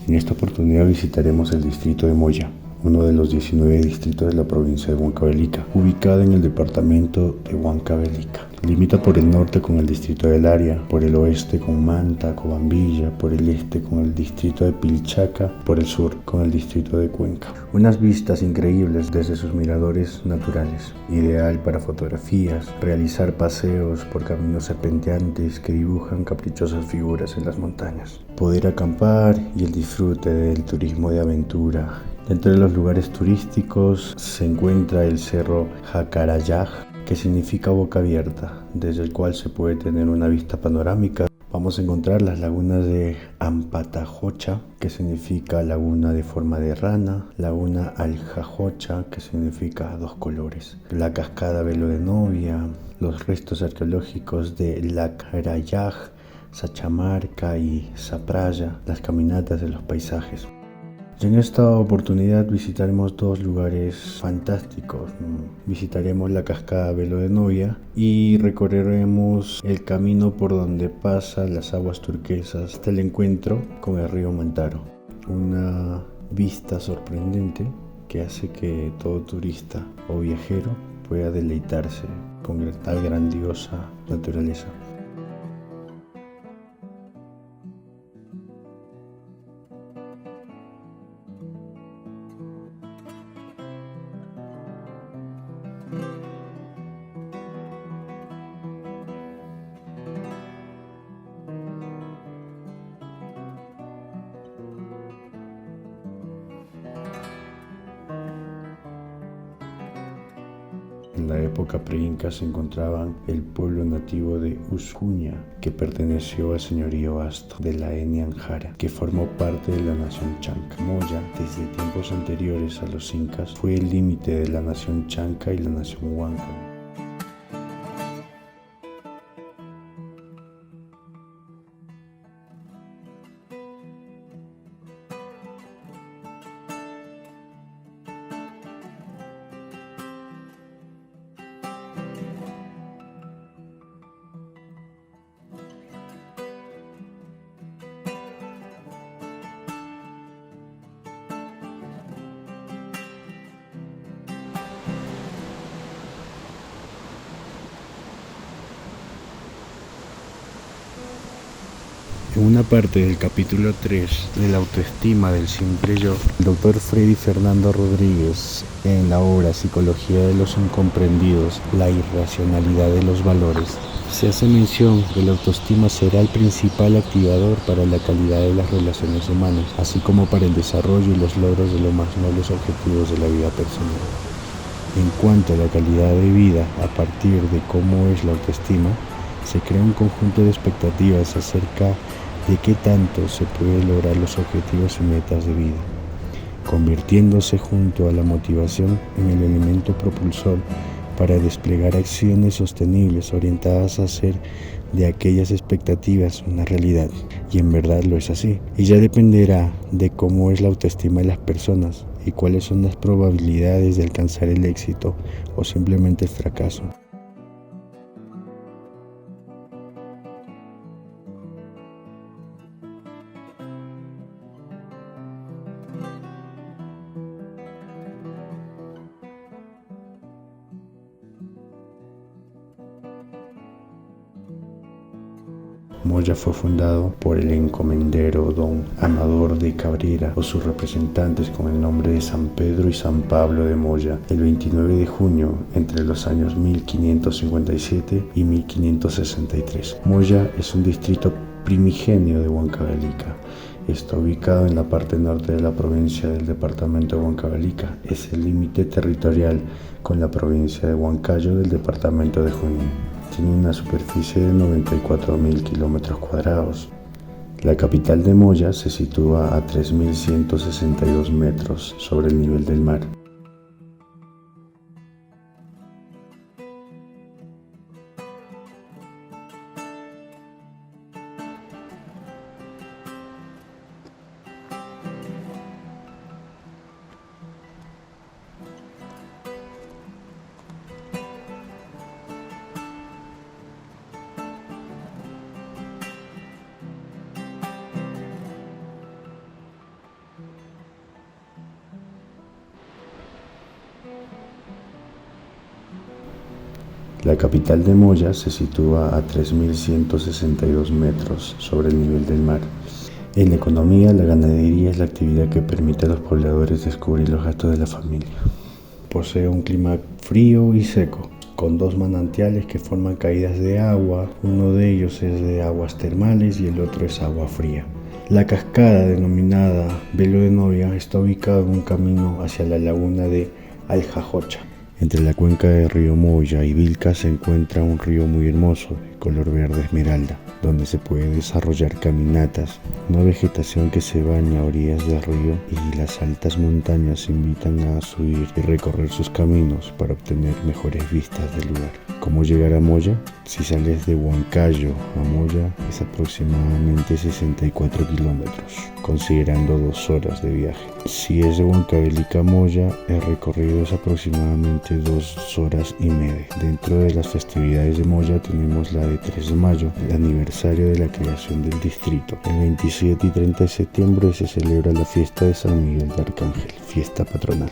En esta oportunidad visitaremos el distrito de Moya, uno de los 19 distritos de la provincia de Huancavelica, ubicada en el departamento de Huancavelica. Limita por el norte con el distrito del Aria, por el oeste con Manta, Cobambilla, por el este con el distrito de Pilchaca, por el sur con el distrito de Cuenca. Unas vistas increíbles desde sus miradores naturales, ideal para fotografías, realizar paseos por caminos serpenteantes que dibujan caprichosas figuras en las montañas, poder acampar y el disfrute del turismo de aventura. Dentro de los lugares turísticos se encuentra el cerro Jacarayaj, que significa boca abierta, desde el cual se puede tener una vista panorámica. Vamos a encontrar las lagunas de Ampatajocha, que significa laguna de forma de rana, laguna Aljajocha, que significa dos colores, la cascada Velo de Novia, los restos arqueológicos de Lacrayaj, Sachamarca y Sapraya, las caminatas de los paisajes. Y en esta oportunidad visitaremos dos lugares fantásticos. Visitaremos la cascada Velo de Novia y recorreremos el camino por donde pasan las aguas turquesas hasta el encuentro con el río Mantaro. Una vista sorprendente que hace que todo turista o viajero pueda deleitarse con tal grandiosa naturaleza. En la época preinca se encontraban el pueblo nativo de Uscuña, que perteneció al señorío Asto de la etnia Anjara, que formó parte de la nación Chanca. Moya, desde tiempos anteriores a los incas, fue el límite de la nación Chanca y la nación Huanca. En una parte del capítulo 3 de la autoestima del simple yo, el doctor Freddy Fernando Rodríguez, en la obra Psicología de los Incomprendidos, la irracionalidad de los valores, se hace mención que la autoestima será el principal activador para la calidad de las relaciones humanas, así como para el desarrollo y los logros de los más nobles objetivos de la vida personal. En cuanto a la calidad de vida, a partir de cómo es la autoestima, se crea un conjunto de expectativas acerca de qué tanto se puede lograr los objetivos y metas de vida, convirtiéndose junto a la motivación en el elemento propulsor para desplegar acciones sostenibles orientadas a hacer de aquellas expectativas una realidad. Y en verdad lo es así. Y ya dependerá de cómo es la autoestima de las personas y cuáles son las probabilidades de alcanzar el éxito o simplemente el fracaso. Moya fue fundado por el encomendero don Amador de Cabrera o sus representantes con el nombre de San Pedro y San Pablo de Moya el 29 de junio entre los años 1557 y 1563. Moya es un distrito primigenio de Huancavelica. Está ubicado en la parte norte de la provincia del departamento de Huancavelica. Es el límite territorial con la provincia de Huancayo del departamento de Junín. Tiene una superficie de 94.000 kilómetros cuadrados. La capital de Moya se sitúa a 3.162 metros sobre el nivel del mar. La capital de Moya se sitúa a 3.162 metros sobre el nivel del mar. En la economía, la ganadería es la actividad que permite a los pobladores descubrir los gastos de la familia. Posee un clima frío y seco, con 2 manantiales que forman caídas de agua. Uno de ellos es de aguas termales y el otro es agua fría. La cascada, denominada Velo de Novia, está ubicada en un camino hacia la laguna de Aljajocha. Entre la cuenca del río Moya y Vilca se encuentra un río muy hermoso de color verde esmeralda, donde se puede desarrollar caminatas, una vegetación que se baña a orillas del río, y las altas montañas invitan a subir y recorrer sus caminos para obtener mejores vistas del lugar. ¿Cómo llegar a Moya? Si sales de Huancayo a Moya es aproximadamente 64 kilómetros, considerando 2 horas de viaje. Si es de Huancavelica a Moya, el recorrido es aproximadamente 2 horas y media. Dentro de las festividades de Moya tenemos la de 3 de mayo, el aniversario de la creación del distrito. El 27 y 30 de septiembre se celebra la fiesta de San Miguel de Arcángel, fiesta patronal.